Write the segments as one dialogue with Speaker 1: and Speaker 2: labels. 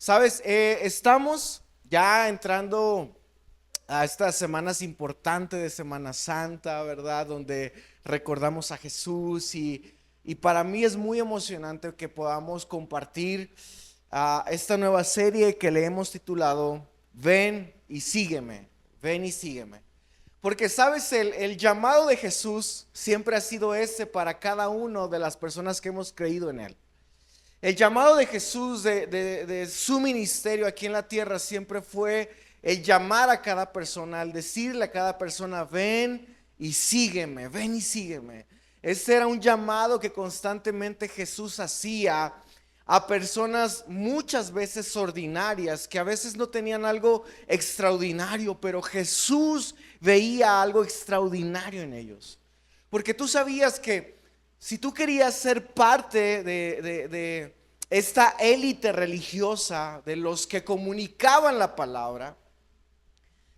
Speaker 1: Sabes, estamos ya entrando a estas semanas importantes de Semana Santa, ¿verdad? Donde recordamos a Jesús y para mí es muy emocionante que podamos compartir esta nueva serie que le hemos titulado Ven y sígueme, ven y sígueme. Porque sabes, el llamado de Jesús siempre ha sido ese para cada uno de las personas que hemos creído en Él. El llamado de Jesús de su ministerio aquí en la tierra siempre fue el llamar a cada persona, al decirle a cada persona, ven y sígueme, ven y sígueme. Ese era un llamado que constantemente Jesús hacía a personas muchas veces ordinarias, que a veces no tenían algo extraordinario, pero Jesús veía algo extraordinario en ellos. Porque tú sabías que si tú querías ser parte de esta élite religiosa, de los que comunicaban la palabra,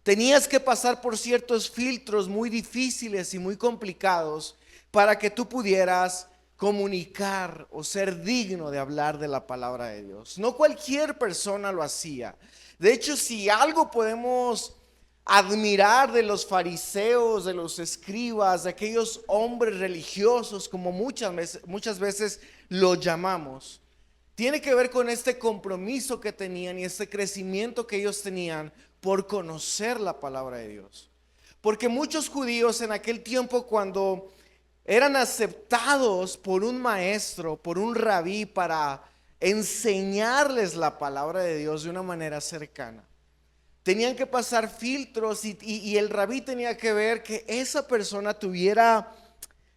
Speaker 1: tenías que pasar por ciertos filtros muy difíciles y muy complicados para que tú pudieras comunicar o ser digno de hablar de la palabra de Dios. No cualquier persona lo hacía. De hecho, si algo podemos admirar de los fariseos, de los escribas, de aquellos hombres religiosos, como muchas veces lo llamamos, tiene que ver con este compromiso que tenían y este crecimiento que ellos tenían por conocer la palabra de Dios. Porque muchos judíos en aquel tiempo, cuando eran aceptados por un maestro, por un rabí, para enseñarles la palabra de Dios de una manera cercana, tenían que pasar filtros y el rabí tenía que ver que esa persona tuviera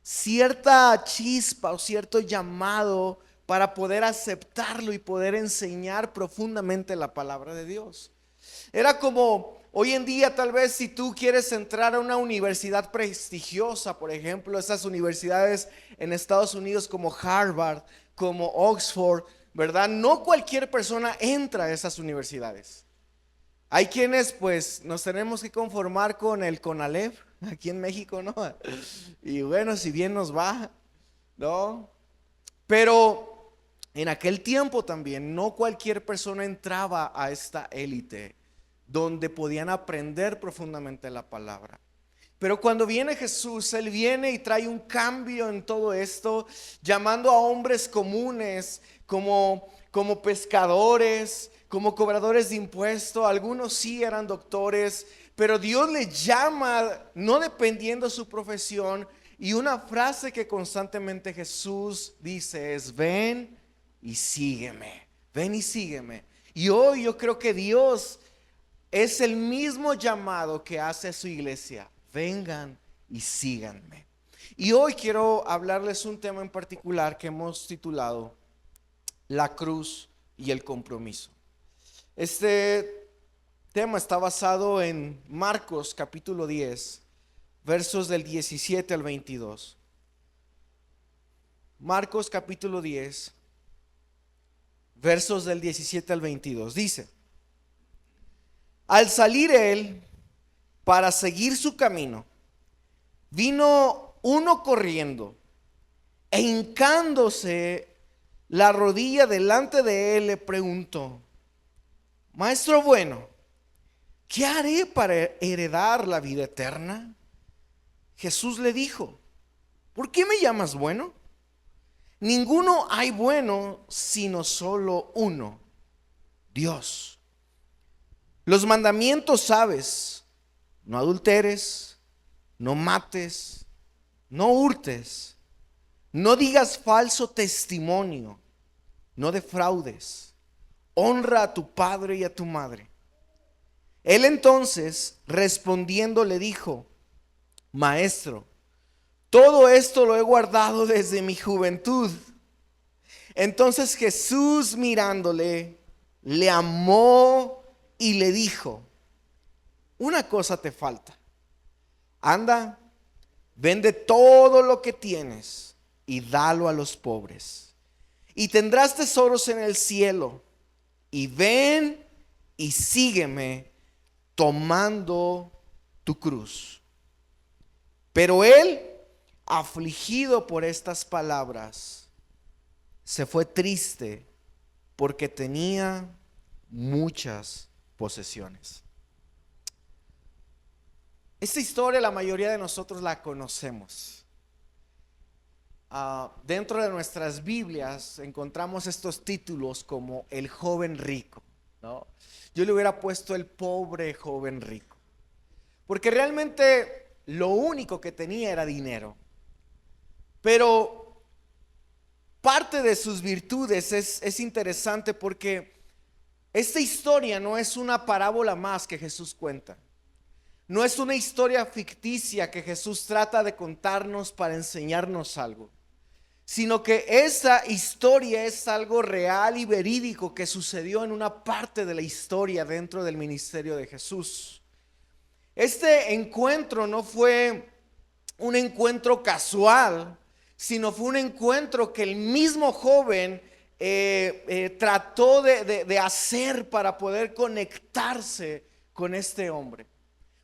Speaker 1: cierta chispa o cierto llamado para poder aceptarlo y poder enseñar profundamente la palabra de Dios. Era como hoy en día, tal vez, si tú quieres entrar a una universidad prestigiosa, por ejemplo, esas universidades en Estados Unidos como Harvard, como Oxford, ¿verdad? No cualquier persona entra a esas universidades. Hay quienes pues nos tenemos que conformar con el CONALEP aquí en México, ¿no? Y bueno, si bien nos va, ¿no? Pero en aquel tiempo también no cualquier persona entraba a esta élite donde podían aprender profundamente la palabra. Pero cuando viene Jesús, Él viene y trae un cambio en todo esto, llamando a hombres comunes como pescadores, como cobradores de impuestos. Algunos sí eran doctores, pero Dios les llama no dependiendo de su profesión. Y una frase que constantemente Jesús dice es: ven y sígueme, ven y sígueme. Y hoy yo creo que Dios es el mismo llamado que hace a su iglesia: vengan y síganme. Y hoy quiero hablarles un tema en particular que hemos titulado La cruz y el compromiso. Este tema está basado en Marcos capítulo 10, versos del 17 al 22. Marcos capítulo 10, versos del 17 al 22. Dice: al salir él para seguir su camino, vino uno corriendo e hincándose la rodilla delante de él le preguntó: Maestro bueno, ¿qué haré para heredar la vida eterna? Jesús le dijo: ¿por qué me llamas bueno? Ninguno hay bueno sino solo uno, Dios. Los mandamientos sabes: no adulteres, no mates, no hurtes, no digas falso testimonio, no defraudes, honra a tu padre y a tu madre. Él entonces respondiendo le dijo: Maestro, todo esto lo he guardado desde mi juventud. Entonces Jesús, mirándole, le amó y le dijo: una cosa te falta. Anda, vende todo lo que tienes y dalo a los pobres, y tendrás tesoros en el cielo. Y ven y sígueme tomando tu cruz. Pero él, afligido por estas palabras, se fue triste porque tenía muchas posesiones. Esta historia la mayoría de nosotros la conocemos. Dentro de nuestras Biblias encontramos estos títulos como el joven rico, ¿no? Yo le hubiera puesto el pobre joven rico, porque realmente lo único que tenía era dinero. Pero parte de sus virtudes es interesante porque esta historia no es una parábola más que Jesús cuenta. No es una historia ficticia que Jesús trata de contarnos para enseñarnos algo, sino que esa historia es algo real y verídico que sucedió en una parte de la historia dentro del ministerio de Jesús. Este encuentro no fue un encuentro casual, sino fue un encuentro que el mismo joven trató de hacer para poder conectarse con este hombre.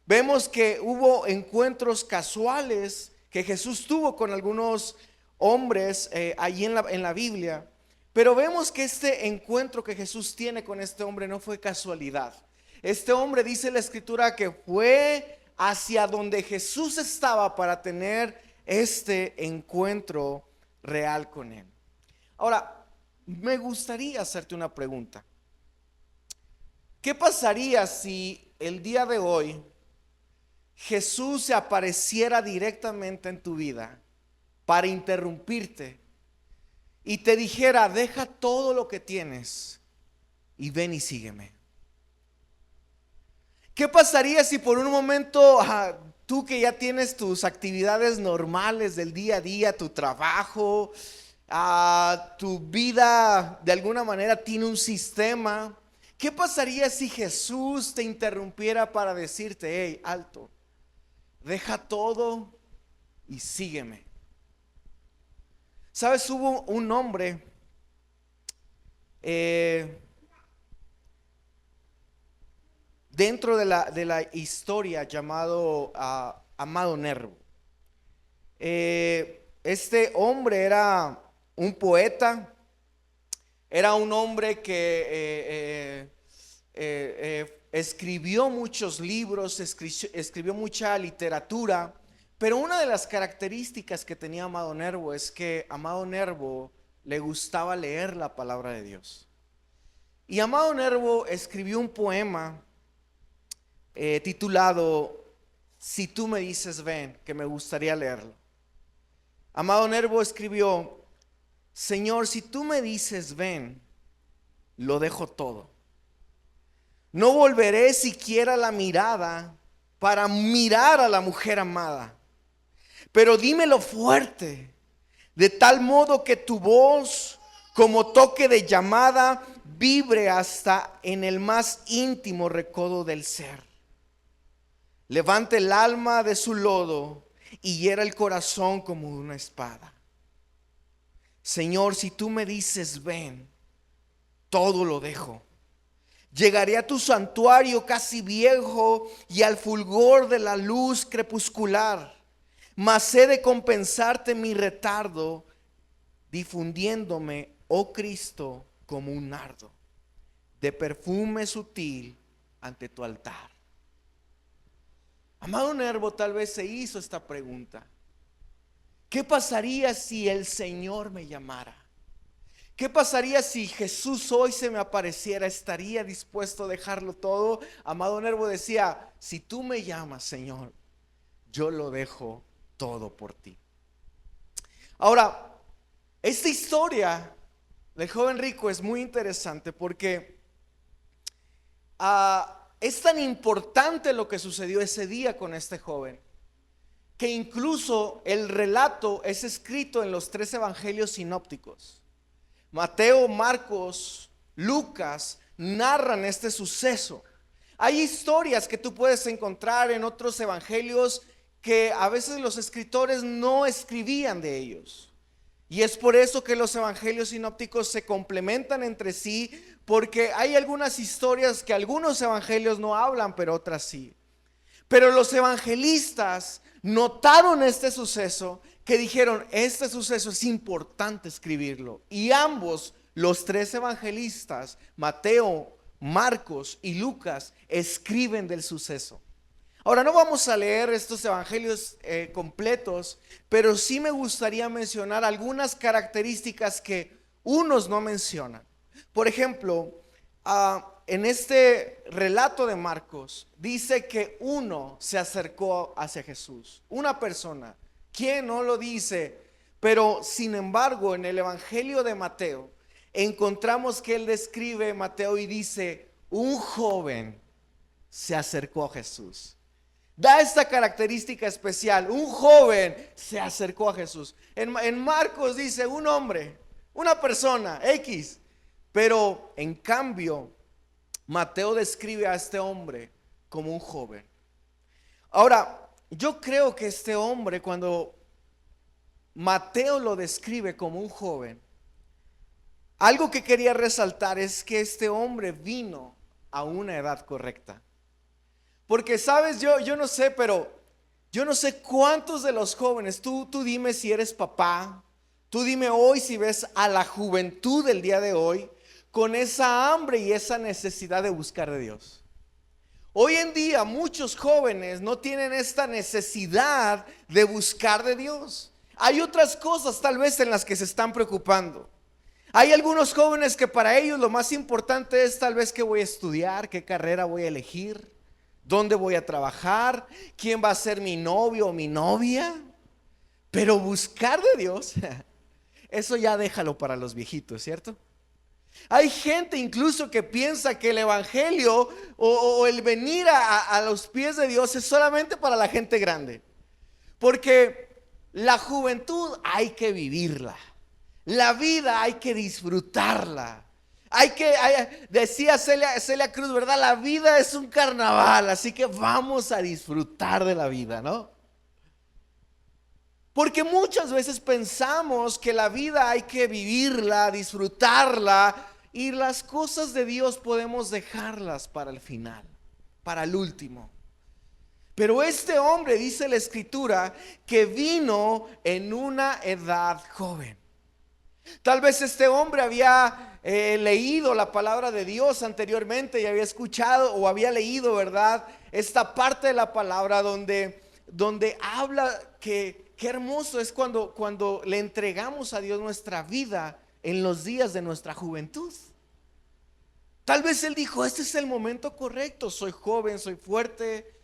Speaker 1: Vemos que hubo encuentros casuales que Jesús tuvo con algunos hombres allí en la Biblia, pero vemos que este encuentro que Jesús tiene con este hombre no fue casualidad. Este hombre, dice la escritura, que fue hacia donde Jesús estaba para tener este encuentro real con él. Ahora, me gustaría hacerte una pregunta. ¿Qué pasaría si el día de hoy Jesús se apareciera directamente en tu vida para interrumpirte y te dijera: deja todo lo que tienes y ven y sígueme? ¿Qué pasaría si por un momento tú, que ya tienes tus actividades normales del día a día, tu trabajo, tu vida de alguna manera tiene un sistema? ¿Qué pasaría si Jesús te interrumpiera para decirte: hey, alto, deja todo y sígueme? ¿Sabes? Hubo un hombre dentro de la historia llamado Amado Nervo. Este hombre era un poeta, era un hombre que escribió muchos libros, escribió mucha literatura, pero una de las características que tenía Amado Nervo es que Amado Nervo le gustaba leer la palabra de Dios. Y Amado Nervo escribió un poema titulado Si tú me dices ven, que me gustaría leerlo. Amado Nervo escribió: Señor, si tú me dices ven, lo dejo todo. No volveré siquiera la mirada para mirar a la mujer amada, pero dímelo fuerte, de tal modo que tu voz, como toque de llamada, vibre hasta en el más íntimo recodo del ser. Levante el alma de su lodo y hiera el corazón como una espada. Señor, si tú me dices ven, todo lo dejo. Llegaré a tu santuario casi viejo y al fulgor de la luz crepuscular, mas he de compensarte mi retardo, difundiéndome, oh Cristo, como un nardo de perfume sutil ante tu altar. Amado Nervo tal vez se hizo esta pregunta: ¿qué pasaría si el Señor me llamara? ¿Qué pasaría si Jesús hoy se me apareciera? ¿Estaría dispuesto a dejarlo todo? Amado Nervo decía: si tú me llamas, Señor, yo lo dejo todo por ti. Ahora, esta historia del joven rico es muy interesante porque es tan importante lo que sucedió ese día con este joven, que incluso el relato es escrito en los 3 evangelios sinópticos. Mateo, Marcos, Lucas narran este suceso. Hay historias que tú puedes encontrar en otros evangelios que a veces los escritores no escribían de ellos. Y es por eso que los evangelios sinópticos se complementan entre sí, porque hay algunas historias que algunos evangelios no hablan, pero otras sí. Pero los evangelistas notaron este suceso, que dijeron: este suceso es importante escribirlo. Y ambos, los 3 evangelistas, Mateo, Marcos y Lucas escriben del suceso. Ahora no vamos a leer estos evangelios completos, pero sí me gustaría mencionar algunas características que unos no mencionan. Por ejemplo, en este relato de Marcos dice que uno se acercó hacia Jesús, una persona. ¿Quién no lo dice? Pero sin embargo, en el evangelio de Mateo encontramos que él describe Mateo y dice: un joven se acercó a Jesús. Da esta característica especial: un joven se acercó a Jesús. En Marcos dice un hombre, una persona X, pero en cambio Mateo describe a este hombre como un joven. Ahora, yo creo que este hombre, cuando Mateo lo describe como un joven, algo que quería resaltar es que este hombre vino a una edad correcta. Porque sabes, yo no sé, pero yo no sé cuántos de los jóvenes, tú dime si eres papá, tú dime hoy si ves a la juventud del día de hoy con esa hambre y esa necesidad de buscar de Dios. Hoy en día muchos jóvenes no tienen esta necesidad de buscar de Dios. Hay otras cosas tal vez en las que se están preocupando. Hay algunos jóvenes que para ellos lo más importante es tal vez qué voy a estudiar, qué carrera voy a elegir, dónde voy a trabajar, quién va a ser mi novio o mi novia. Pero buscar de Dios, eso ya déjalo para los viejitos, ¿cierto? Hay gente incluso que piensa que el evangelio o el venir a los pies de Dios es solamente para la gente grande. Porque la juventud hay que vivirla. La vida hay que disfrutarla. Decía Celia Cruz, ¿verdad? La vida es un carnaval, así que vamos a disfrutar de la vida, ¿no? Porque muchas veces pensamos que la vida hay que vivirla, disfrutarla, y las cosas de Dios podemos dejarlas para el final, para el último. Pero este hombre, dice la escritura, que vino en una edad joven. Tal vez este hombre había leído la palabra de Dios anteriormente y había escuchado o había leído, ¿verdad?, esta parte de la palabra donde habla que qué hermoso es cuando le entregamos a Dios nuestra vida en los días de nuestra juventud. Tal vez él dijo: este es el momento correcto, soy joven, soy fuerte,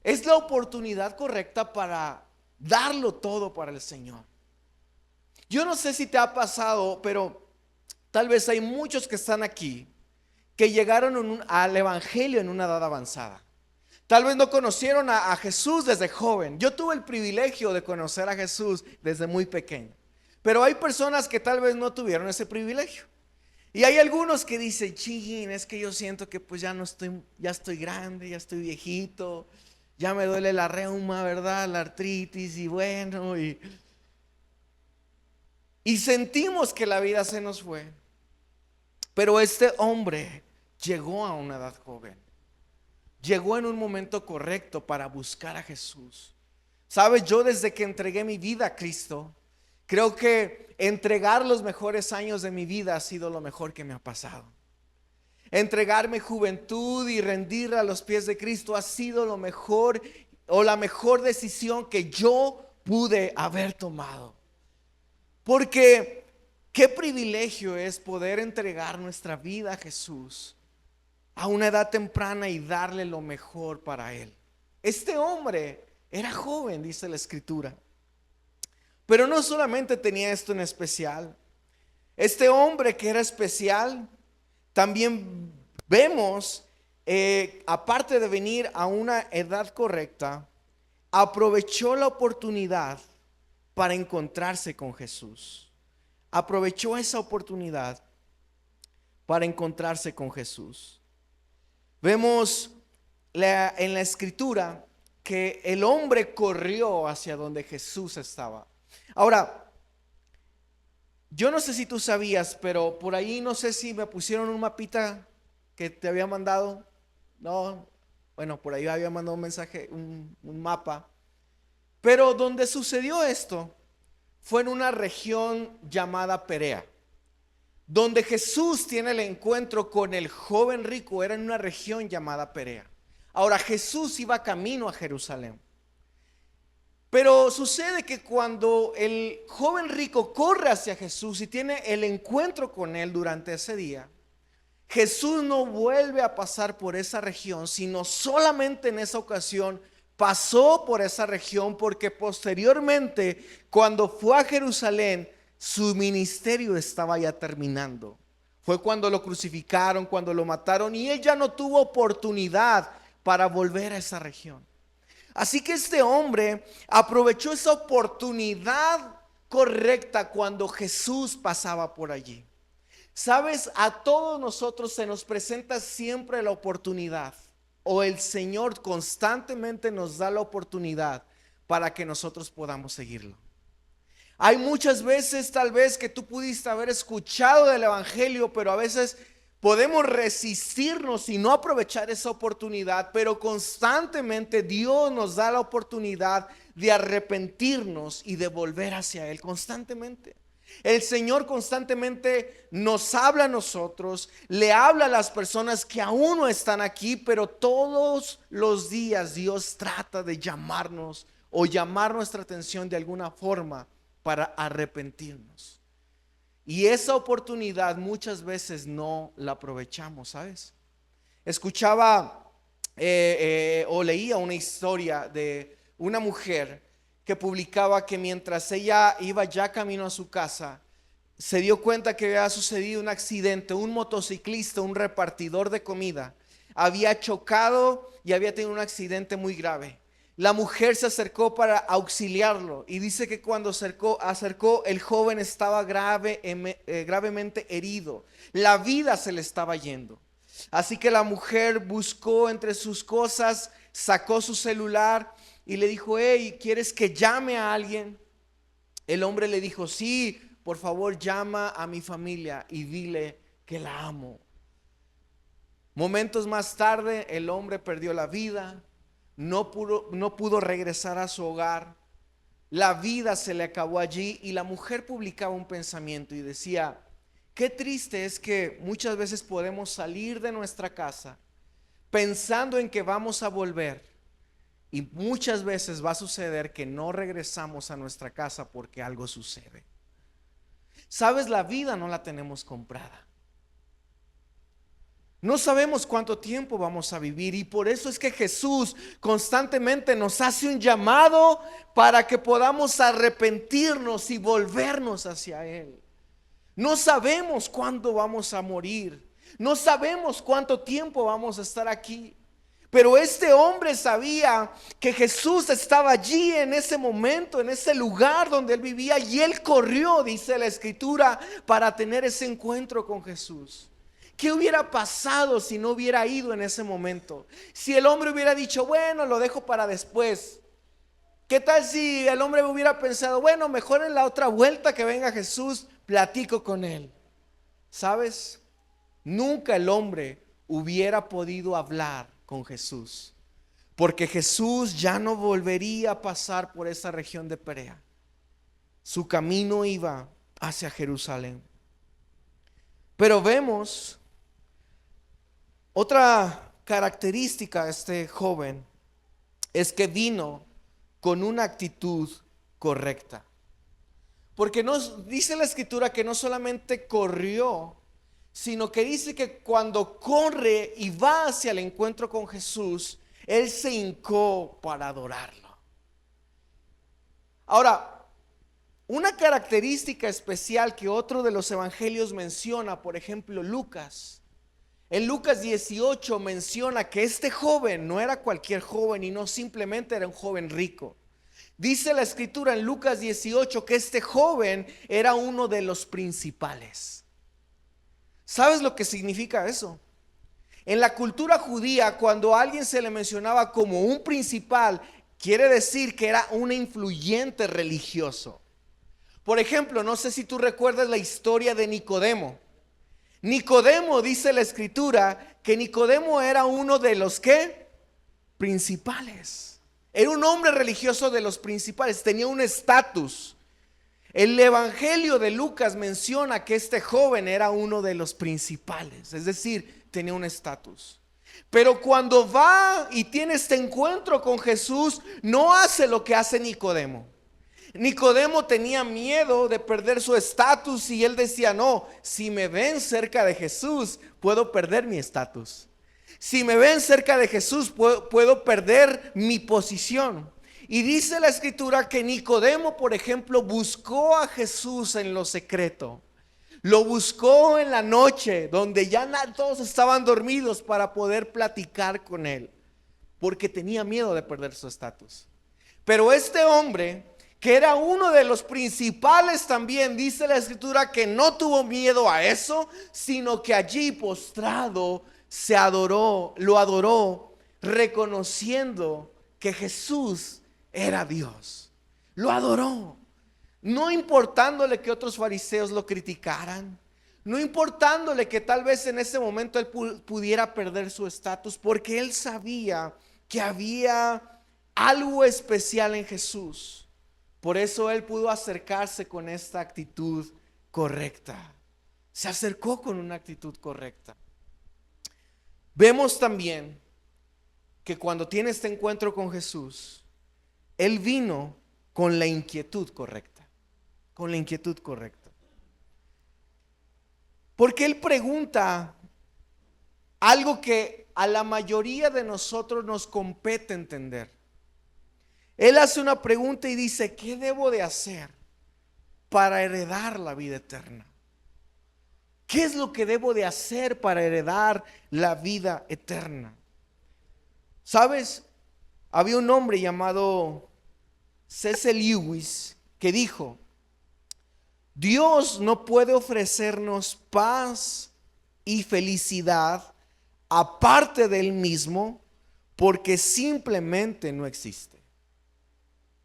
Speaker 1: es la oportunidad correcta para darlo todo para el Señor. Yo no sé si te ha pasado, pero tal vez hay muchos que están aquí que llegaron al evangelio en una edad avanzada. Tal vez no conocieron a Jesús desde joven. Yo tuve el privilegio de conocer a Jesús desde muy pequeño, pero hay personas que tal vez no tuvieron ese privilegio. Y hay algunos que dicen: ching, es que yo siento que pues ya estoy grande, ya estoy viejito, ya me duele la reuma, ¿verdad?, la artritis, y bueno, y sentimos que la vida se nos fue. Pero este hombre llegó a una edad joven, llegó en un momento correcto para buscar a Jesús. Sabes, yo desde que entregué mi vida a Cristo, creo que entregar los mejores años de mi vida ha sido lo mejor que me ha pasado. Entregar mi juventud y rendir a los pies de Cristo ha sido lo mejor, o la mejor decisión que yo pude haber tomado. Porque qué privilegio es poder entregar nuestra vida a Jesús a una edad temprana y darle lo mejor para Él. Este hombre era joven, dice la escritura, pero no solamente tenía esto en especial. Este hombre que era especial, también vemos, aparte de venir a una edad correcta, aprovechó la oportunidad para encontrarse con Jesús. Aprovechó esa oportunidad para encontrarse con Jesús. Vemos en la escritura que el hombre corrió hacia donde Jesús estaba. Ahora, yo no sé si tú sabías, pero por ahí no sé si me pusieron un mapita que te había mandado. No, bueno, por ahí había mandado un mensaje, un mapa. Pero donde sucedió esto fue en una región llamada Perea, Donde Jesús tiene el encuentro con el joven rico era en una región llamada Perea. Ahora Jesús iba camino a Jerusalén. Pero sucede que cuando el joven rico corre hacia Jesús y tiene el encuentro con él durante ese día, Jesús no vuelve a pasar por esa región, sino solamente en esa ocasión pasó por esa región, porque posteriormente, cuando fue a Jerusalén, su ministerio estaba ya terminando. Fue cuando lo crucificaron, cuando lo mataron, y él ya no tuvo oportunidad para volver a esa región. Así que este hombre aprovechó esa oportunidad correcta cuando Jesús pasaba por allí. Sabes, a todos nosotros se nos presenta siempre la oportunidad, o el Señor constantemente nos da la oportunidad para que nosotros podamos seguirlo. Hay muchas veces tal vez que tú pudiste haber escuchado del evangelio, pero a veces podemos resistirnos y no aprovechar esa oportunidad, pero constantemente Dios nos da la oportunidad de arrepentirnos y de volver hacia Él constantemente. El Señor constantemente nos habla a nosotros, le habla a las personas que aún no están aquí, pero todos los días Dios trata de llamarnos o llamar nuestra atención de alguna forma para arrepentirnos. Y esa oportunidad muchas veces no la aprovechamos, ¿sabes? Escuchaba o leía una historia de una mujer que publicaba que mientras ella iba ya camino a su casa, se dio cuenta que había sucedido un accidente. Un motociclista, un repartidor de comida, había chocado y había tenido un accidente muy grave. La mujer se acercó para auxiliarlo y dice que cuando acercó el joven estaba gravemente herido. La vida se le estaba yendo. Así que la mujer buscó entre sus cosas, sacó su celular y le dijo: hey, ¿quieres que llame a alguien? El hombre le dijo: sí, por favor llama a mi familia y dile que la amo. Momentos más tarde el hombre perdió la vida. No pudo regresar a su hogar. La vida se le acabó allí. Y la mujer publicaba un pensamiento y decía: qué triste es que muchas veces podemos salir de nuestra casa pensando en que vamos a volver, y muchas veces va a suceder que no regresamos a nuestra casa porque algo sucede. Sabes, la vida no la tenemos comprada. No sabemos cuánto tiempo vamos a vivir, y por eso es que Jesús constantemente nos hace un llamado para que podamos arrepentirnos y volvernos hacia Él. No sabemos cuándo vamos a morir, no sabemos cuánto tiempo vamos a estar aquí, pero este hombre sabía que Jesús estaba allí en ese momento, en ese lugar donde él vivía, y él corrió, dice la Escritura, para tener ese encuentro con Jesús. ¿Qué hubiera pasado si no hubiera ido en ese momento? Si el hombre hubiera dicho: bueno, lo dejo para después. ¿Qué tal si el hombre hubiera pensado: bueno, mejor en la otra vuelta que venga Jesús, platico con él? ¿Sabes? Nunca el hombre hubiera podido hablar con Jesús, porque Jesús ya no volvería a pasar por esa región de Perea. Su camino iba hacia Jerusalén. Pero vemos otra característica de este joven, es que vino con una actitud correcta. Porque nos dice la Escritura que no solamente corrió, sino que dice que cuando corre y va hacia el encuentro con Jesús, él se hincó para adorarlo. Ahora, una característica especial que otro de los evangelios menciona, por ejemplo Lucas, en Lucas 18 menciona que este joven no era cualquier joven y no simplemente era un joven rico. Dice la Escritura en Lucas 18 que este joven era uno de los principales. ¿Sabes lo que significa eso? En la cultura judía, cuando a alguien se le mencionaba como un principal, quiere decir que era un influyente religioso. Por ejemplo, no sé si tú recuerdas la historia de Nicodemo. Nicodemo, dice la Escritura, que Nicodemo era uno de los ¿qué? Principales. Era un hombre religioso de los principales, tenía un estatus. El Evangelio de Lucas menciona que este joven era uno de los principales, es decir, tenía un estatus. Pero cuando va y tiene este encuentro con Jesús, no hace lo que hace Nicodemo. Nicodemo tenía miedo de perder su estatus y él decía, no, si me ven cerca de Jesús, puedo perder mi estatus. Si me ven cerca de Jesús, puedo perder mi posición. Y dice la escritura que Nicodemo, por ejemplo, buscó a Jesús en lo secreto. Lo buscó en la noche, donde ya todos estaban dormidos, para poder platicar con él, porque tenía miedo de perder su estatus. Pero este hombre, que era uno de los principales también, dice la escritura que no tuvo miedo a eso, sino que allí postrado lo adoró, reconociendo que Jesús era Dios. Lo adoró, no importándole que otros fariseos lo criticaran, no importándole que tal vez en ese momento él pudiera perder su estatus, porque él sabía que había algo especial en Jesús. Por eso él pudo acercarse con esta actitud correcta. Se acercó con una actitud correcta. Vemos también que cuando tiene este encuentro con Jesús, él vino con la inquietud correcta. Con la inquietud correcta. Porque él pregunta algo que a la mayoría de nosotros nos compete entender. Él hace una pregunta y dice, ¿qué debo de hacer para heredar la vida eterna? ¿Qué es lo que debo de hacer para heredar la vida eterna? ¿Sabes? Había un hombre llamado C.S. Lewis que dijo, Dios no puede ofrecernos paz y felicidad aparte de Él mismo, porque simplemente no existe.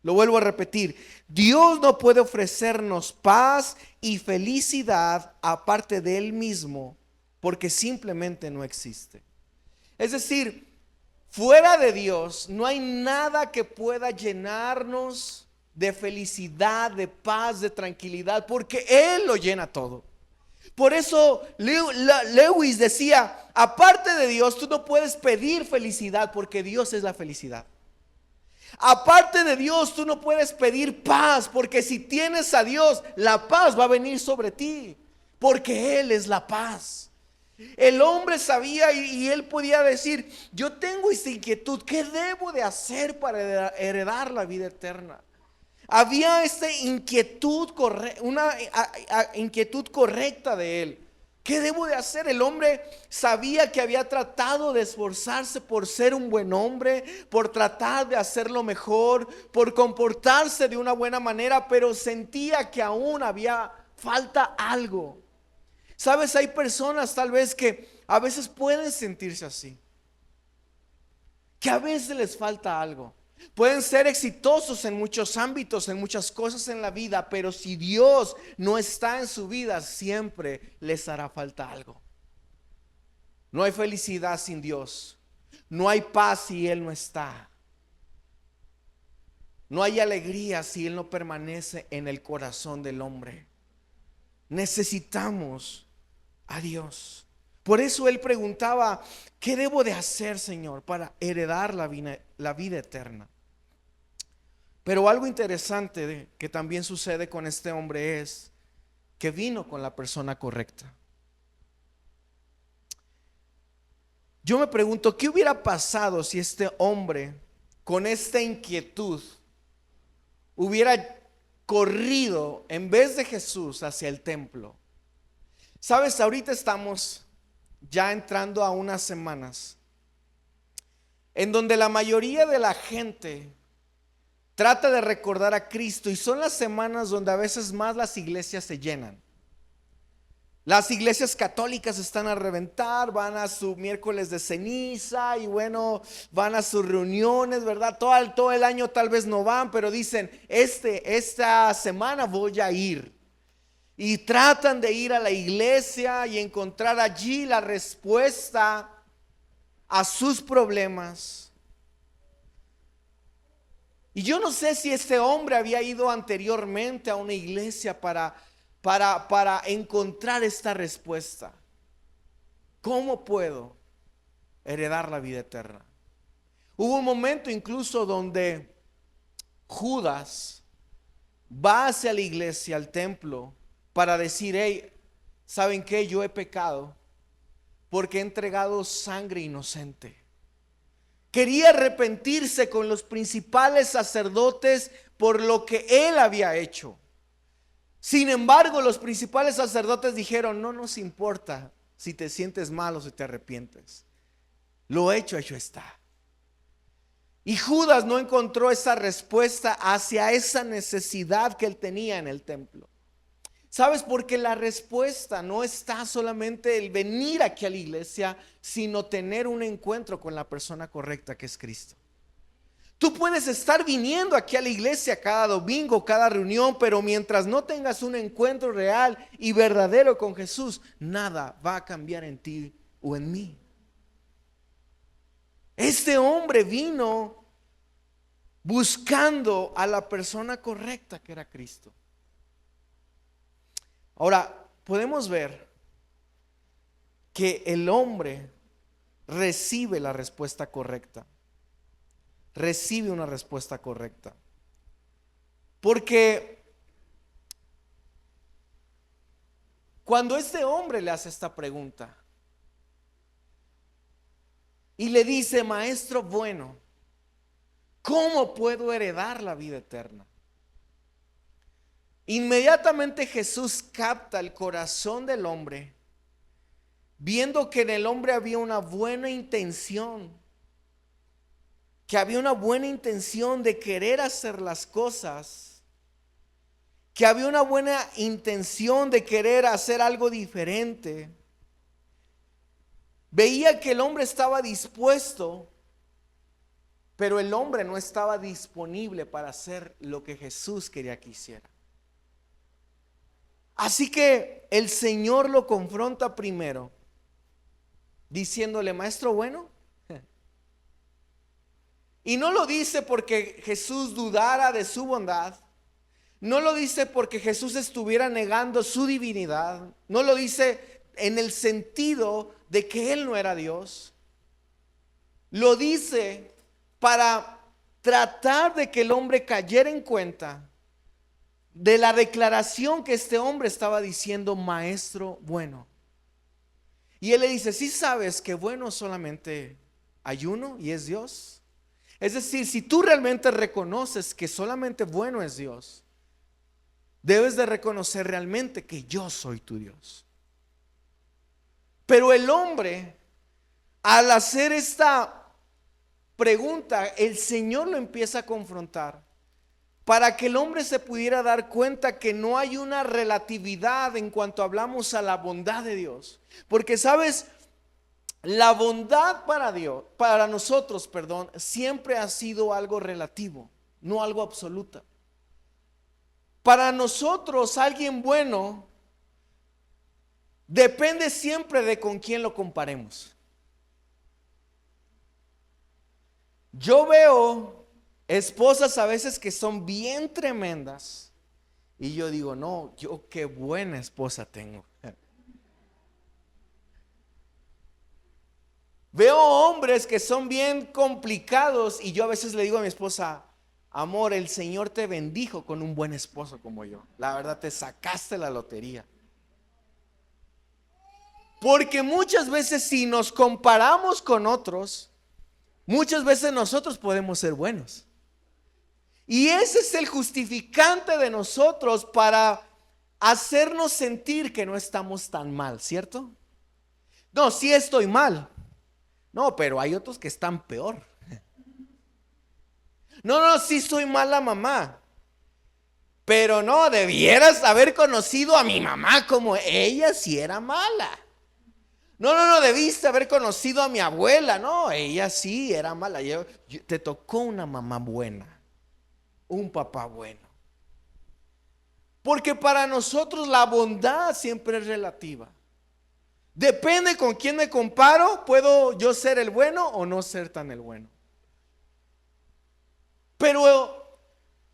Speaker 1: Lo vuelvo a repetir, Dios no puede ofrecernos paz y felicidad aparte de Él mismo, porque simplemente no existe. Es decir, fuera de Dios no hay nada que pueda llenarnos de felicidad, de paz, de tranquilidad, porque Él lo llena todo. Por eso Lewis decía, aparte de Dios tú no puedes pedir felicidad, porque Dios es la felicidad. Aparte de Dios tú no puedes pedir paz, porque si tienes a Dios, la paz va a venir sobre ti, porque Él es la paz. El hombre sabía y él podía decir, yo tengo esta inquietud, ¿qué debo de hacer para heredar la vida eterna? Había esta inquietud, una inquietud correcta de él. ¿Qué debo de hacer? El hombre sabía que había tratado de esforzarse por ser un buen hombre, por tratar de hacerlo mejor, por comportarse de una buena manera, pero sentía que aún había falta algo. Sabes, hay personas tal vez que a veces pueden sentirse así, que a veces les falta algo. Pueden ser exitosos en muchos ámbitos, en muchas cosas en la vida, pero si Dios no está en su vida, siempre les hará falta algo. No hay felicidad sin Dios. No hay paz si Él no está. No hay alegría si Él no permanece en el corazón del hombre. Necesitamos a Dios. Por eso él preguntaba, ¿qué debo de hacer, Señor, para heredar la vida eterna? Pero algo interesante que también sucede con este hombre es que vino con la persona correcta. Yo me pregunto, ¿qué hubiera pasado si este hombre con esta inquietud hubiera corrido en vez de Jesús hacia el templo? Sabes, ahorita estamos ya entrando a unas semanas en donde la mayoría de la gente trata de recordar a Cristo, y son las semanas donde a veces más las iglesias se llenan. Las iglesias católicas están a reventar, van a su miércoles de ceniza y bueno, van a sus reuniones, ¿verdad? Todo el año tal vez no van, pero dicen, esta semana voy a ir. Y tratan de ir a la iglesia y encontrar allí la respuesta a sus problemas. Y yo no sé si este hombre había ido anteriormente a una iglesia para encontrar esta respuesta. ¿Cómo puedo heredar la vida eterna? Hubo un momento incluso donde Judas va hacia la iglesia, al templo, para decir: hey, ¿saben qué? Yo he pecado porque he entregado sangre inocente. Quería arrepentirse con los principales sacerdotes por lo que él había hecho. Sin embargo, los principales sacerdotes dijeron: no nos importa si te sientes mal o si te arrepientes. Lo hecho está. Y Judas no encontró esa respuesta hacia esa necesidad que él tenía en el templo. ¿Sabes? Porque la respuesta no está solamente el venir aquí a la iglesia, sino tener un encuentro con la persona correcta, que es Cristo. Tú puedes estar viniendo aquí a la iglesia cada domingo, cada reunión, pero mientras no tengas un encuentro real y verdadero con Jesús, nada va a cambiar en ti o en mí. Este hombre vino buscando a la persona correcta, que era Cristo. Ahora, podemos ver que el hombre recibe la respuesta correcta. Recibe una respuesta correcta. Porque cuando este hombre le hace esta pregunta y le dice: maestro bueno, ¿cómo puedo heredar la vida eterna? Inmediatamente Jesús capta el corazón del hombre, viendo que en el hombre había una buena intención, que había una buena intención de querer hacer las cosas, que había una buena intención de querer hacer algo diferente. Veía que el hombre estaba dispuesto, pero el hombre no estaba disponible para hacer lo que Jesús quería que hiciera. Así que el Señor lo confronta primero, diciéndole: maestro bueno. Y no lo dice porque Jesús dudara de su bondad. No lo dice porque Jesús estuviera negando su divinidad. No lo dice en el sentido de que Él no era Dios. Lo dice para tratar de que el hombre cayera en cuenta de la declaración que este hombre estaba diciendo: maestro bueno. Y él le dice: ¿sí sabes que bueno solamente hay uno y es Dios? Es decir, si tú realmente reconoces que solamente bueno es Dios, debes de reconocer realmente que yo soy tu Dios. Pero el hombre, al hacer esta pregunta, el Señor lo empieza a confrontar para que el hombre se pudiera dar cuenta que no hay una relatividad en cuanto hablamos a la bondad de Dios. Porque sabes, la bondad para Dios, para nosotros, siempre ha sido algo relativo, no algo absoluta. Para nosotros, alguien bueno depende siempre de con quién lo comparemos. Yo veo esposas a veces que son bien tremendas y yo digo: no, yo qué buena esposa tengo. Veo hombres que son bien complicados y yo a veces le digo a mi esposa: amor, el Señor te bendijo con un buen esposo como yo. La verdad, te sacaste la lotería. Porque muchas veces, si nos comparamos con otros, muchas veces nosotros podemos ser buenos. Y ese es el justificante de nosotros para hacernos sentir que no estamos tan mal, ¿cierto? No, sí estoy mal. No, pero hay otros que están peor. No, sí soy mala mamá. Pero no, debieras haber conocido a mi mamá como ella sí era mala. No, debiste haber conocido a mi abuela. No, ella sí era mala. Te tocó una mamá buena, un papá bueno. Porque para nosotros la bondad siempre es relativa. Depende con quién me comparo, puedo yo ser el bueno o no ser tan el bueno. Pero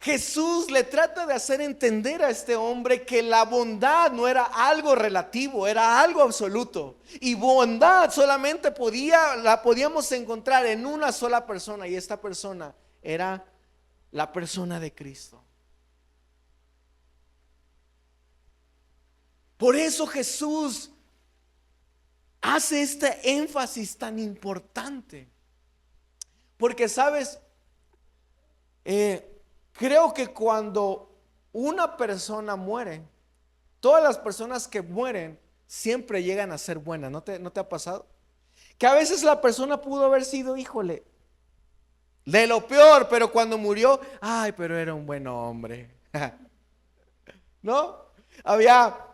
Speaker 1: Jesús le trata de hacer entender a este hombre que la bondad no era algo relativo, era algo absoluto. Y bondad solamente la podíamos encontrar en una sola persona, y esta persona era la persona de Cristo. Por eso Jesús hace este énfasis tan importante. Porque sabes, creo que cuando una persona muere, todas las personas que mueren siempre llegan a ser buenas. ¿No te ha pasado? Que a veces la persona pudo haber sido, híjole, de lo peor, pero cuando murió, ay, pero era un buen hombre. ¿No? Había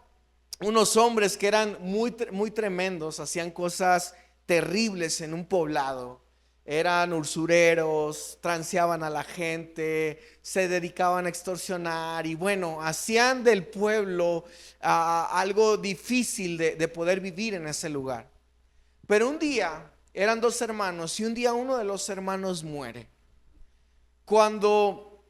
Speaker 1: unos hombres que eran muy tremendos, hacían cosas terribles en un poblado. Eran usureros, transeaban a la gente, se dedicaban a extorsionar y bueno, hacían del pueblo algo difícil de poder vivir en ese lugar. Pero un día, eran dos hermanos y un día uno de los hermanos muere. Cuando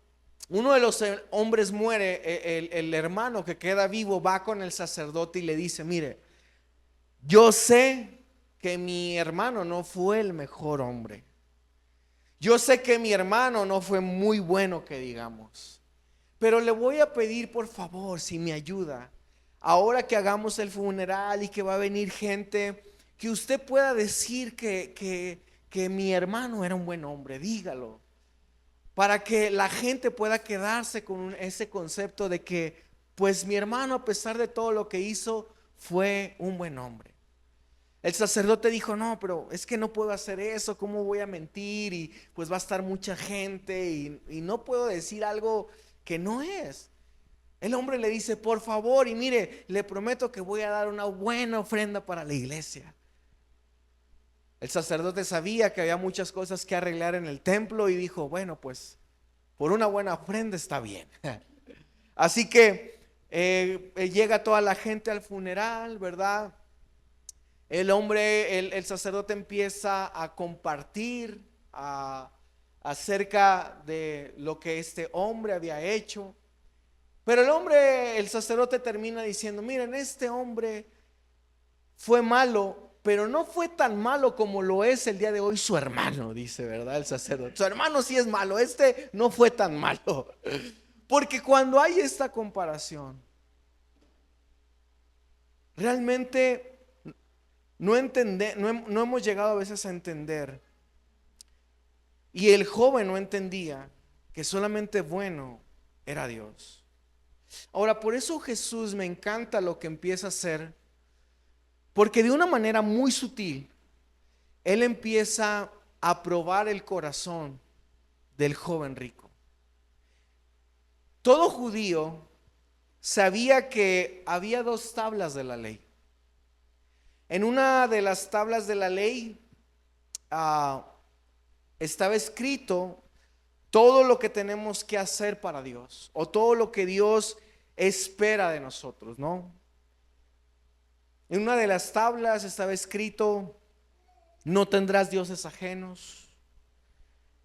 Speaker 1: uno de los hombres muere, el hermano que queda vivo va con el sacerdote y le dice: mire, yo sé que mi hermano no fue el mejor hombre. Yo sé que mi hermano no fue muy bueno, que digamos, pero le voy a pedir por favor si me ayuda, ahora que hagamos el funeral y que va a venir gente, que usted pueda decir que mi hermano era un buen hombre, dígalo, para que la gente pueda quedarse con ese concepto de que pues mi hermano, a pesar de todo lo que hizo, fue un buen hombre. El sacerdote dijo: no, pero es que no puedo hacer eso, ¿cómo voy a mentir? Y pues va a estar mucha gente y no puedo decir algo que no es. El hombre le dice: por favor, y mire, le prometo que voy a dar una buena ofrenda para la iglesia. El sacerdote sabía que había muchas cosas que arreglar en el templo y dijo: bueno, pues por una buena ofrenda está bien. Así que llega toda la gente al funeral, ¿verdad? El sacerdote empieza a compartir acerca de lo que este hombre había hecho. Pero el sacerdote termina diciendo: miren, este hombre fue malo, pero no fue tan malo como lo es el día de hoy su hermano, dice, ¿verdad? El sacerdote. Su hermano sí es malo, este no fue tan malo. Porque cuando hay esta comparación, realmente no hemos llegado a veces a entender, y el joven no entendía que solamente bueno era Dios. Ahora, por eso Jesús me encanta lo que empieza a hacer, porque de una manera muy sutil, Él empieza a probar el corazón del joven rico. Todo judío sabía que había dos tablas de la ley. En una de las tablas de la ley estaba escrito todo lo que tenemos que hacer para Dios, o todo lo que Dios espera de nosotros, ¿no? En una de las tablas estaba escrito: no tendrás dioses ajenos,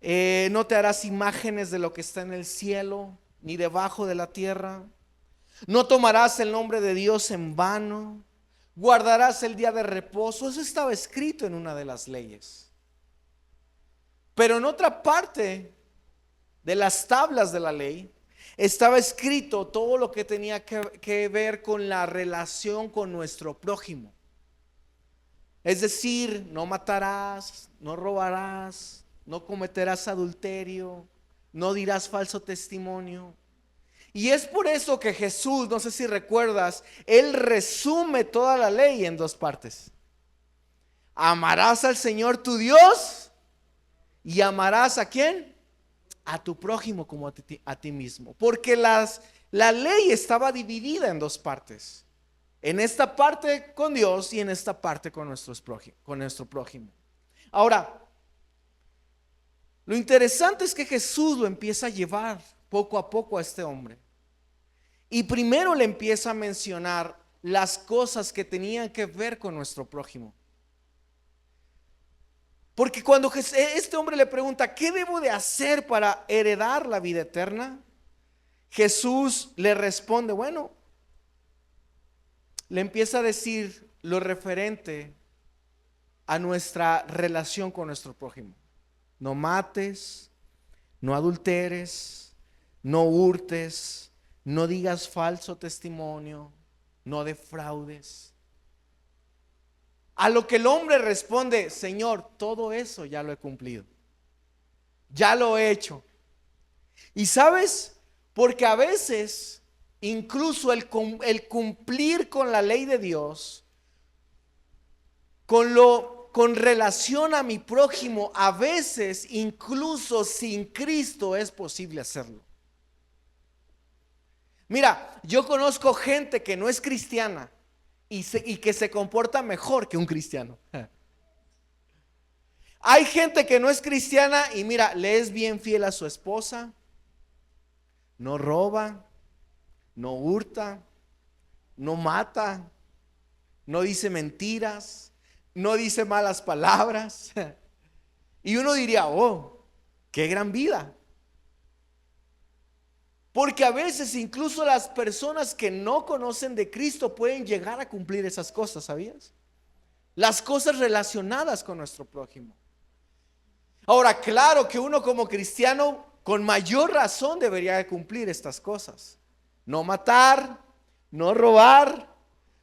Speaker 1: no te harás imágenes de lo que está en el cielo ni debajo de la tierra, no tomarás el nombre de Dios en vano, guardarás el día de reposo. Eso estaba escrito en una de las leyes. Pero en otra parte de las tablas de la ley estaba escrito todo lo que tenía que ver con la relación con nuestro prójimo. Es decir, no matarás, no robarás, no cometerás adulterio, no dirás falso testimonio. Y es por eso que Jesús, no sé si recuerdas, Él resume toda la ley en dos partes. Amarás al Señor tu Dios y amarás ¿a quién? A tu prójimo como a ti mismo. Porque la ley estaba dividida en dos partes. En esta parte con Dios y en esta parte con nuestro prójimo. Ahora, lo interesante es que Jesús lo empieza a llevar poco a poco a este hombre. Y primero le empieza a mencionar las cosas que tenían que ver con nuestro prójimo. Porque cuando este hombre le pregunta: ¿qué debo de hacer para heredar la vida eterna? Jesús le responde, bueno, le empieza a decir lo referente a nuestra relación con nuestro prójimo. No mates, no adulteres, no hurtes, no digas falso testimonio, no defraudes. A lo que el hombre responde, Señor, todo eso ya lo he cumplido, ya lo he hecho. Y sabes, porque a veces incluso el cumplir con la ley de Dios, con relación a mi prójimo, a veces incluso sin Cristo es posible hacerlo. Mira, yo conozco gente que no es cristiana y que se comporta mejor que un cristiano. Hay gente que no es cristiana y mira, le es bien fiel a su esposa, no roba, no hurta, no mata, no dice mentiras, no dice malas palabras. Y uno diría, oh, qué gran vida. Porque a veces incluso las personas que no conocen de Cristo pueden llegar a cumplir esas cosas, ¿sabías? Las cosas relacionadas con nuestro prójimo. Ahora, claro que uno como cristiano con mayor razón debería de cumplir estas cosas. No matar, no robar,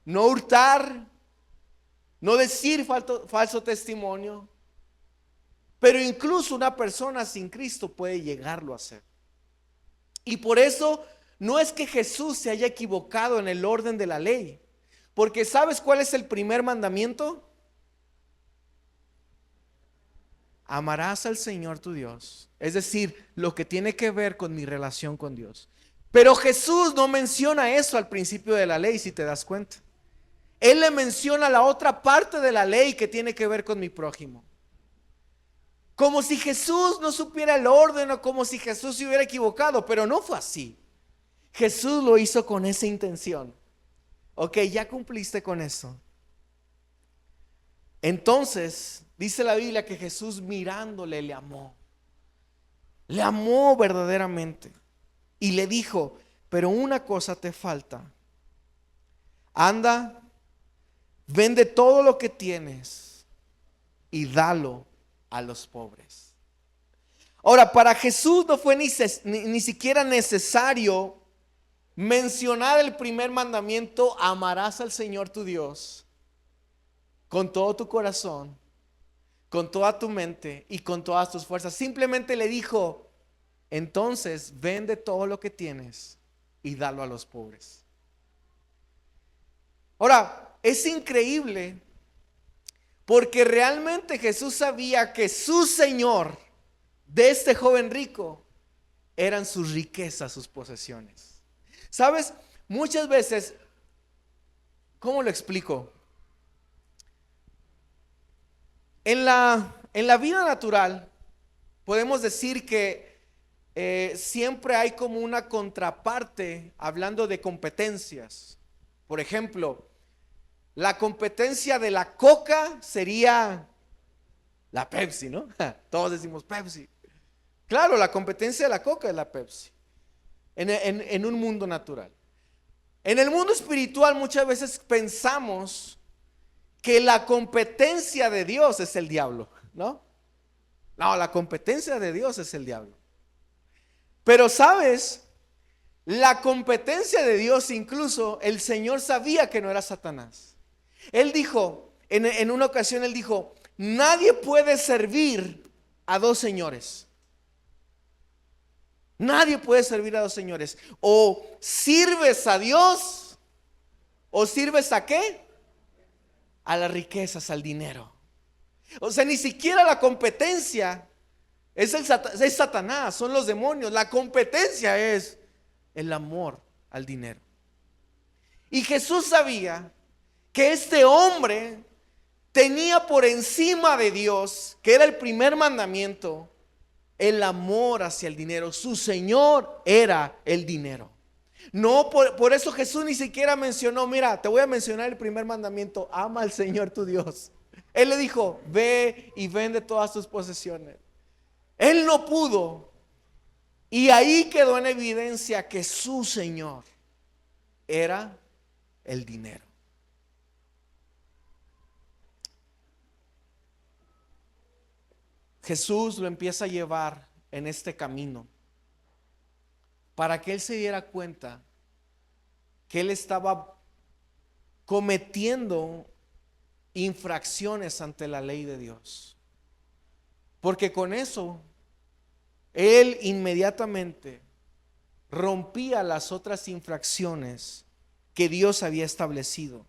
Speaker 1: no hurtar, no decir falso testimonio. Pero incluso una persona sin Cristo puede llegarlo a hacer. Y por eso no es que Jesús se haya equivocado en el orden de la ley. Porque ¿sabes cuál es el primer mandamiento? Amarás al Señor tu Dios. Es decir, lo que tiene que ver con mi relación con Dios. Pero Jesús no menciona eso al principio de la ley, si te das cuenta. Él le menciona la otra parte de la ley que tiene que ver con mi prójimo. Como si Jesús no supiera el orden o como si Jesús se hubiera equivocado, pero no fue así. Jesús lo hizo con esa intención. Ok, ya cumpliste con eso. Entonces, dice la Biblia que Jesús mirándole le amó. Le amó verdaderamente. Y le dijo, pero una cosa te falta. Anda, vende todo lo que tienes y dalo a los pobres. Ahora, para Jesús no fue ni siquiera necesario mencionar el primer mandamiento: amarás al Señor tu Dios con todo tu corazón, con toda tu mente y con todas tus fuerzas. Simplemente le dijo, entonces vende todo lo que tienes y dalo a los pobres. Ahora, es increíble porque realmente Jesús sabía que su Señor de este joven rico eran sus riquezas, sus posesiones. ¿Sabes? Muchas veces, ¿cómo lo explico? En la vida natural podemos decir que siempre hay como una contraparte hablando de competencias. Por ejemplo, la competencia de la Coca sería la Pepsi, ¿no? Todos decimos Pepsi. Claro, la competencia de la Coca es la Pepsi en un mundo natural. En el mundo espiritual muchas veces pensamos que la competencia de Dios es el diablo, ¿no? No, la competencia de Dios es el diablo. Pero sabes, la competencia de Dios, incluso el Señor sabía que no era Satanás. Él dijo, en una ocasión él dijo, nadie puede servir a dos señores. Nadie puede servir a dos señores. O sirves a Dios, o sirves a ¿qué? A las riquezas, al dinero. O sea, ni siquiera la competencia es Satanás, son los demonios. La competencia es el amor al dinero. Y Jesús sabía que este hombre tenía por encima de Dios, que era el primer mandamiento, el amor hacia el dinero. Su Señor era el dinero. No, por eso Jesús ni siquiera mencionó, mira, te voy a mencionar el primer mandamiento: ama al Señor tu Dios. Él le dijo, ve y vende todas tus posesiones. Él no pudo Y ahí quedó en evidencia que su Señor era el dinero. Jesús lo empieza a llevar en este camino para que él se diera cuenta que él estaba cometiendo infracciones ante la ley de Dios. Porque con eso él inmediatamente rompía las otras infracciones que Dios había establecido.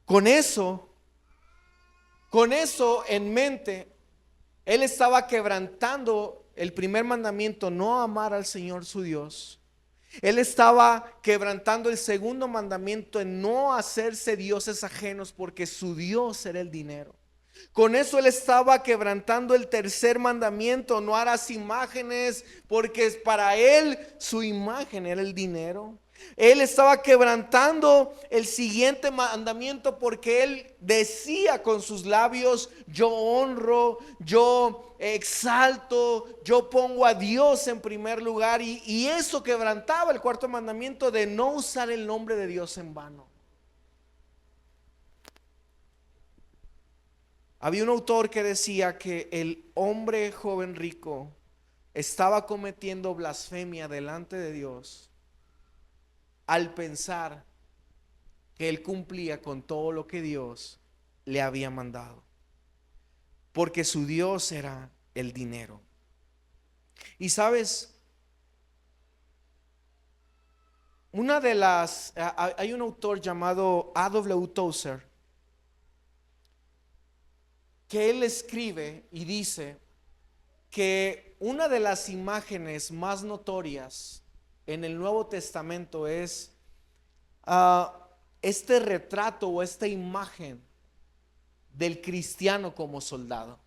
Speaker 1: Con eso en mente, él estaba quebrantando el primer mandamiento, no amar al Señor su Dios. Él estaba quebrantando el segundo mandamiento en no hacerse dioses ajenos, porque su Dios era el dinero. Con eso él estaba quebrantando el tercer mandamiento, no harás imágenes, porque para él su imagen era el dinero. Él estaba quebrantando el siguiente mandamiento porque él decía con sus labios: yo honro, yo exalto, yo pongo a Dios en primer lugar. Y eso quebrantaba el cuarto mandamiento de no usar el nombre de Dios en vano. Había un autor que decía que el hombre joven rico estaba cometiendo blasfemia delante de Dios al pensar que él cumplía con todo lo que Dios le había mandado, porque su Dios era el dinero. Y sabes, hay un autor llamado A.W. Tozer que él escribe y dice que una de las imágenes más notorias en el Nuevo Testamento es este retrato o esta imagen del cristiano como soldado.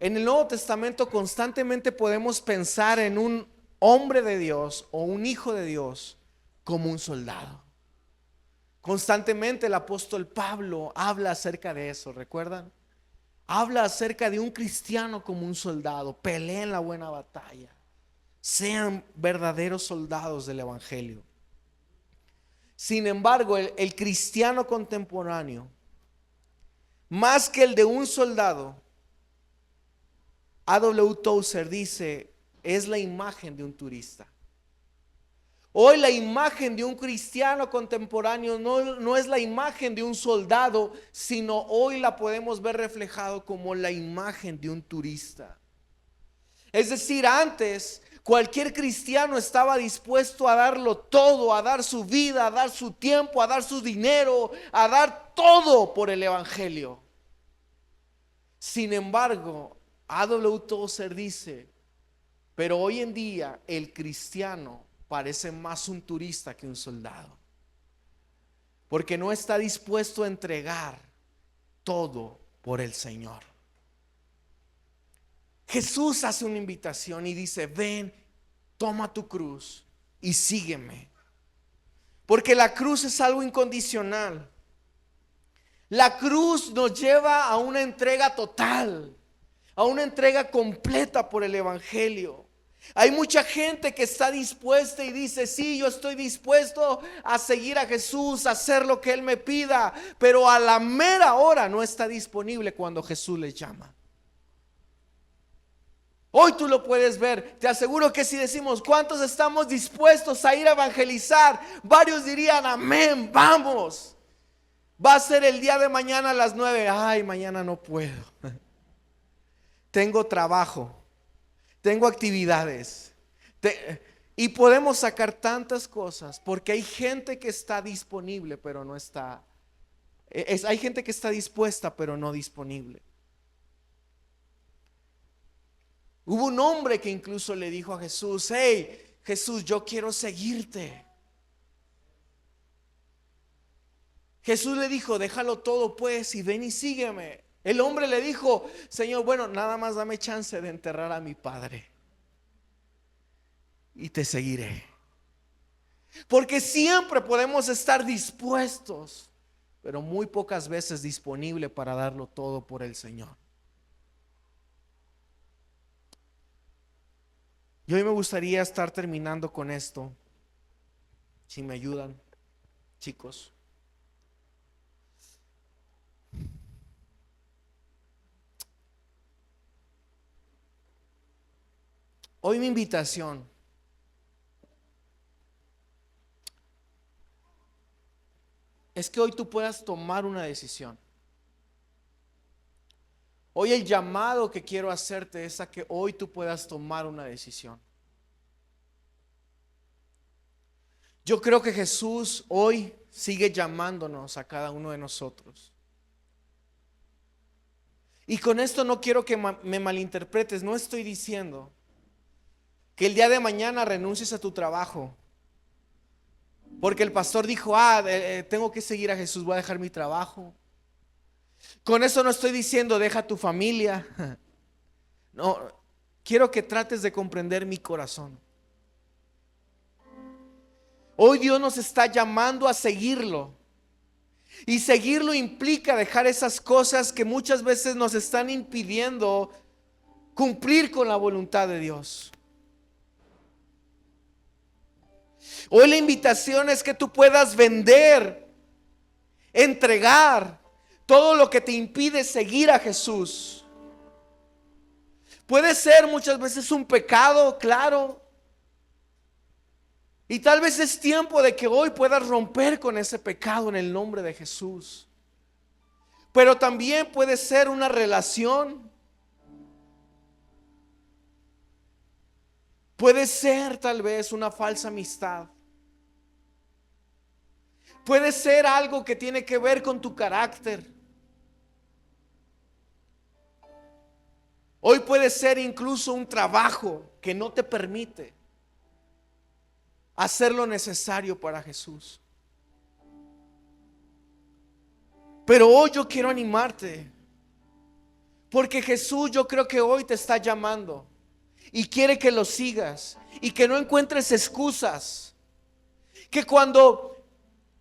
Speaker 1: En el Nuevo Testamento constantemente podemos pensar en un hombre de Dios o un hijo de Dios como un soldado. Constantemente el apóstol Pablo habla acerca de eso, ¿recuerdan? Habla acerca de un cristiano como un soldado. Peleen la buena batalla, sean verdaderos soldados del evangelio. Sin embargo, el cristiano contemporáneo, más que el de un soldado, A.W. Tozer dice, es la imagen de un turista. Hoy la imagen de un cristiano contemporáneo no es la imagen de un soldado, sino hoy la podemos ver reflejado como la imagen de un turista. Es decir, antes cualquier cristiano estaba dispuesto a darlo todo, a dar su vida, a dar su tiempo, a dar su dinero, a dar todo por el evangelio. Sin embargo, A.W. Tozer dice, pero hoy en día el cristiano parece más un turista que un soldado, porque no está dispuesto a entregar todo por el Señor. Jesús hace una invitación y dice: ven, toma tu cruz y sígueme, porque la cruz es algo incondicional. La cruz nos lleva a una entrega total, a una entrega completa por el evangelio. Hay mucha gente que está dispuesta y dice: sí, yo estoy dispuesto a seguir a Jesús, a hacer lo que Él me pida, pero a la mera hora no está disponible cuando Jesús les llama. Hoy tú lo puedes ver. Te aseguro que si decimos cuántos estamos dispuestos a ir a evangelizar, varios dirían: amén, vamos. Va a ser el día de mañana a las 9. Ay, mañana no puedo. Tengo trabajo, tengo actividades. Y podemos sacar tantas cosas porque hay gente que está disponible pero no está. Hay gente que está dispuesta pero no disponible. Hubo un hombre que incluso le dijo a Jesús: hey, Jesús, yo quiero seguirte. Jesús le dijo: déjalo todo pues y ven y sígueme. El hombre le dijo: Señor, bueno, nada más dame chance de enterrar a mi padre y te seguiré. Porque siempre podemos estar dispuestos, pero muy pocas veces disponible para darlo todo por el Señor. Y hoy me gustaría estar terminando con esto, si me ayudan, chicos. Hoy mi invitación es que hoy tú puedas tomar una decisión. Hoy el llamado que quiero hacerte es a que hoy tú puedas tomar una decisión. Yo creo que Jesús hoy sigue llamándonos a cada uno de nosotros. Y con esto no quiero que me malinterpretes. No estoy diciendo que el día de mañana renuncies a tu trabajo porque el pastor dijo, tengo que seguir a Jesús, voy a dejar mi trabajo. Con eso no estoy diciendo deja tu familia. No, quiero que trates de comprender mi corazón. Hoy Dios nos está llamando a seguirlo. Y seguirlo implica dejar esas cosas que muchas veces nos están impidiendo cumplir con la voluntad de Dios. Hoy la invitación es que tú puedas vender, entregar todo lo que te impide seguir a Jesús. Puede ser muchas veces un pecado, claro. Y tal vez es tiempo de que hoy puedas romper con ese pecado en el nombre de Jesús. Pero también puede ser una relación. Puede ser tal vez una falsa amistad. Puede ser algo que tiene que ver con tu carácter. Hoy puede ser incluso un trabajo que no te permite hacer lo necesario para Jesús. Pero hoy yo quiero animarte, porque Jesús yo creo que hoy te está llamando y quiere que lo sigas y que no encuentres excusas. Que cuando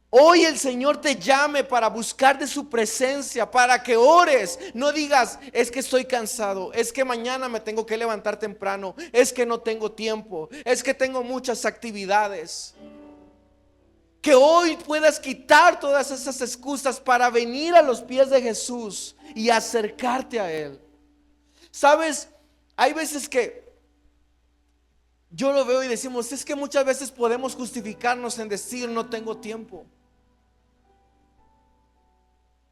Speaker 1: hoy el Señor te llame para buscar de su presencia, para que ores, no digas, es que estoy cansado, es que mañana me tengo que levantar temprano, es que no tengo tiempo, es que tengo muchas actividades. Que hoy puedas quitar todas esas excusas para venir a los pies de Jesús y acercarte a Él. Sabes, hay veces que yo lo veo y decimos, es que muchas veces podemos justificarnos en decir no tengo tiempo.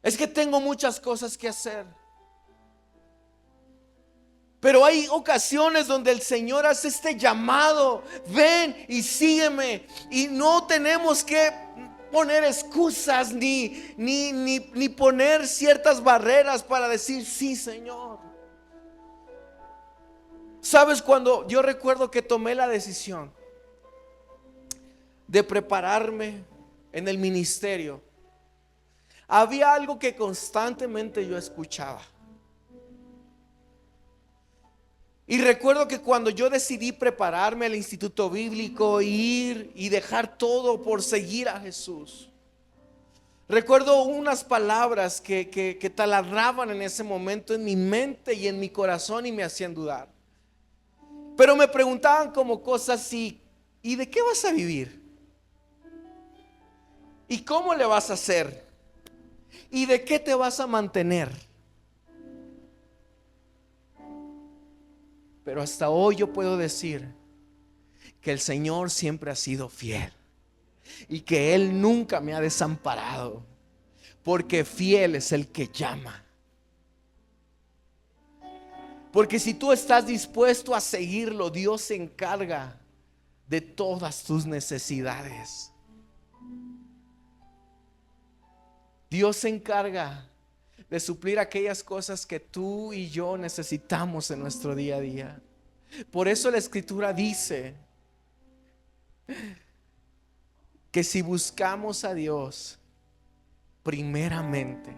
Speaker 1: Es que tengo muchas cosas que hacer. Pero hay ocasiones donde el Señor hace este llamado, ven y sígueme. Y no tenemos que poner excusas ni poner ciertas barreras para decir sí, Señor. Sabes, cuando yo recuerdo que tomé la decisión de prepararme en el ministerio, había algo que constantemente yo escuchaba. Y recuerdo que cuando yo decidí prepararme al instituto bíblico, ir y dejar todo por seguir a Jesús, recuerdo unas palabras que taladraban en ese momento en mi mente y en mi corazón y me hacían dudar. Pero me preguntaban como cosas así, ¿y de qué vas a vivir? ¿Y cómo le vas a hacer? ¿Y de qué te vas a mantener? Pero hasta hoy yo puedo decir que el Señor siempre ha sido fiel y que Él nunca me ha desamparado, porque fiel es el que llama. Porque si tú estás dispuesto a seguirlo, Dios se encarga de todas tus necesidades. Dios se encarga de suplir aquellas cosas que tú y yo necesitamos en nuestro día a día. Por eso la Escritura dice que si buscamos a Dios primeramente,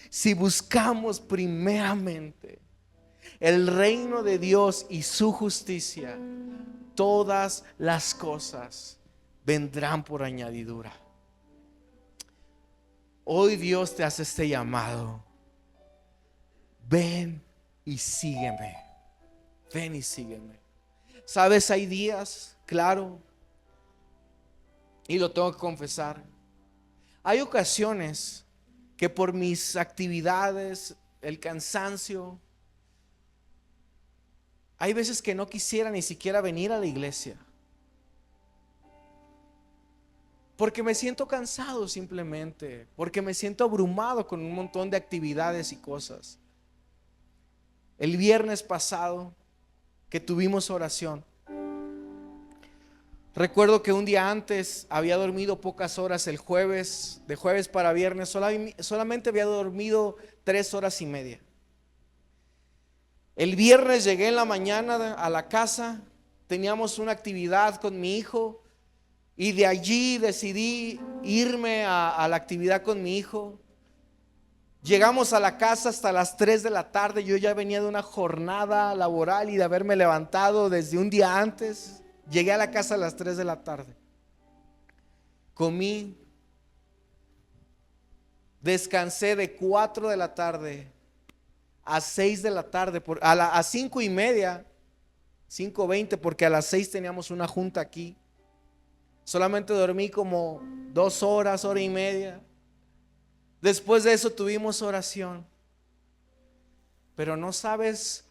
Speaker 1: si buscamos primeramente el reino de Dios y su justicia, todas las cosas vendrán por añadidura. Hoy Dios te hace este llamado. Ven y sígueme. Ven y sígueme. Sabes, hay días, claro, y lo tengo que confesar. Hay ocasiones que por mis actividades, el cansancio, hay veces que no quisiera ni siquiera venir a la iglesia. Porque me siento cansado simplemente, porque me siento abrumado con un montón de actividades y cosas. El viernes pasado que tuvimos oración, recuerdo que un día antes había dormido pocas horas el jueves, de jueves para viernes, solamente había dormido 3 horas y media. El viernes llegué en la mañana a la casa, teníamos una actividad con mi hijo y de allí decidí irme a la actividad con mi hijo. Llegamos a la casa hasta las 3 de la tarde, yo ya venía de una jornada laboral y de haberme levantado desde un día antes. Llegué a la casa a las 3 de la tarde. Comí, descansé de 4 de la tarde a 6 de la tarde, a 5:30, 5:20, porque a las 6 teníamos una junta aquí. Solamente dormí como 2 horas, hora y media. Después de eso tuvimos oración. Pero no sabes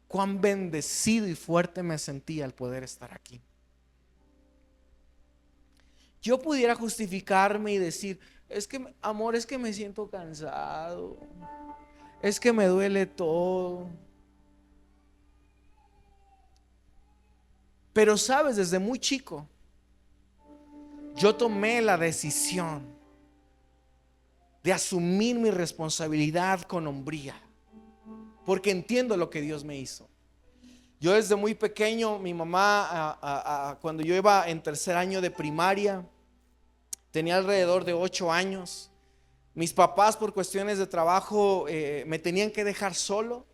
Speaker 1: cuán bendecido y fuerte me sentía al poder estar aquí. Yo pudiera justificarme y decir, es que, amor, es que me siento cansado, es que me duele todo. Pero sabes, desde muy chico, yo tomé la decisión de asumir mi responsabilidad con hombría, porque entiendo lo que Dios me hizo. Yo desde muy pequeño, mi mamá, cuando yo iba en tercer año de primaria, tenía alrededor de 8 años. Mis papás, por cuestiones de trabajo, me tenían que dejar solo.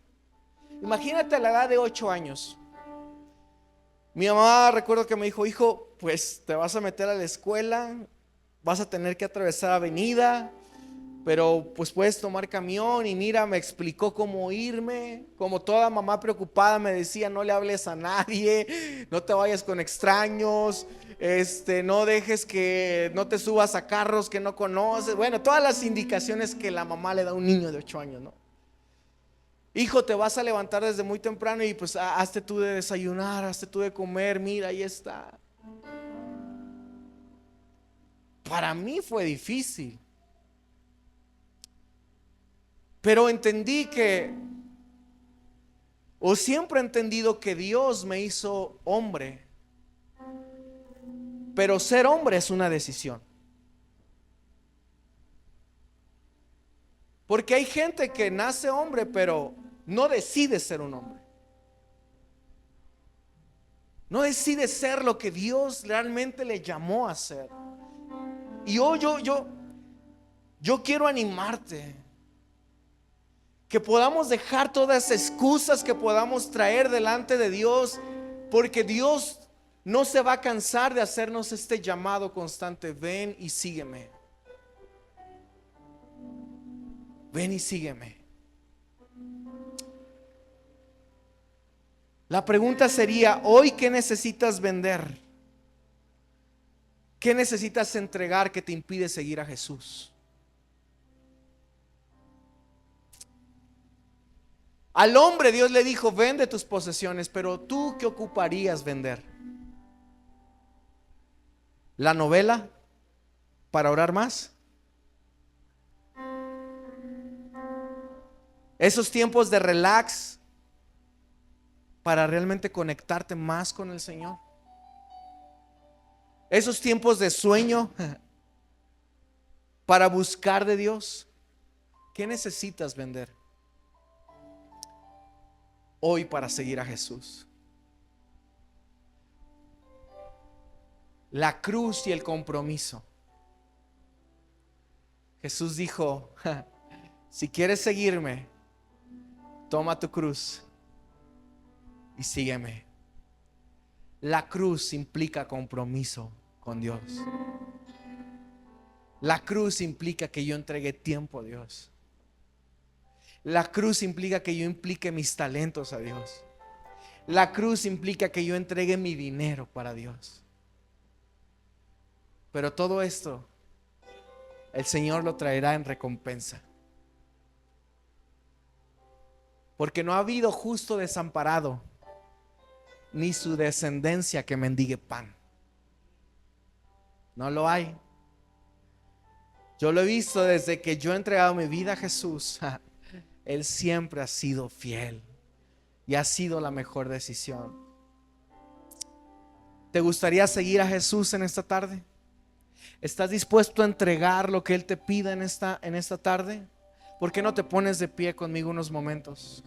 Speaker 1: Imagínate a la edad de 8 años. Mi mamá, recuerdo que me dijo, hijo, pues te vas a meter a la escuela, vas a tener que atravesar avenida, pero pues puedes tomar camión. Y mira, me explicó cómo irme. Como toda mamá preocupada me decía, no le hables a nadie, no te vayas con extraños, no dejes que no te subas a carros que no conoces. Bueno, todas las indicaciones que la mamá le da a un niño de 8 años, ¿no? Hijo, te vas a levantar desde muy temprano y pues hazte tú de desayunar, hazte tú de comer, mira, ahí está. Para mí fue difícil. Pero entendí siempre he entendido que Dios me hizo hombre. Pero ser hombre es una decisión. Porque hay gente que nace hombre, pero no decide ser un hombre. No decide ser lo que Dios realmente le llamó a ser. Y hoy yo quiero animarte. Que podamos dejar todas las excusas que podamos traer delante de Dios, porque Dios no se va a cansar de hacernos este llamado constante: ven y sígueme. Ven y sígueme. La pregunta sería: hoy, ¿qué necesitas vender? ¿Qué necesitas entregar que te impide seguir a Jesús? Al hombre Dios le dijo: vende tus posesiones. Pero tú, ¿qué ocuparías vender? ¿La novela para orar más? ¿Esos tiempos de relax para realmente conectarte más con el Señor? ¿Esos tiempos de sueño para buscar de Dios? ¿Qué necesitas vender hoy para seguir a Jesús? La cruz y el compromiso. Jesús dijo: si quieres seguirme, toma tu cruz y sígueme. La cruz implica compromiso con Dios. La cruz implica que yo entregue tiempo a Dios. La cruz implica que yo implique mis talentos a Dios. La cruz implica que yo entregue mi dinero para Dios. Pero todo esto el Señor lo traerá en recompensa. Porque no ha habido justo desamparado, ni su descendencia que mendigue pan. No lo hay. Yo lo he visto desde que yo he entregado mi vida a Jesús. Él siempre ha sido fiel y ha sido la mejor decisión. ¿Te gustaría seguir a Jesús en esta tarde? ¿Estás dispuesto a entregar lo que Él te pida en esta tarde? ¿Por qué no te pones de pie conmigo unos momentos?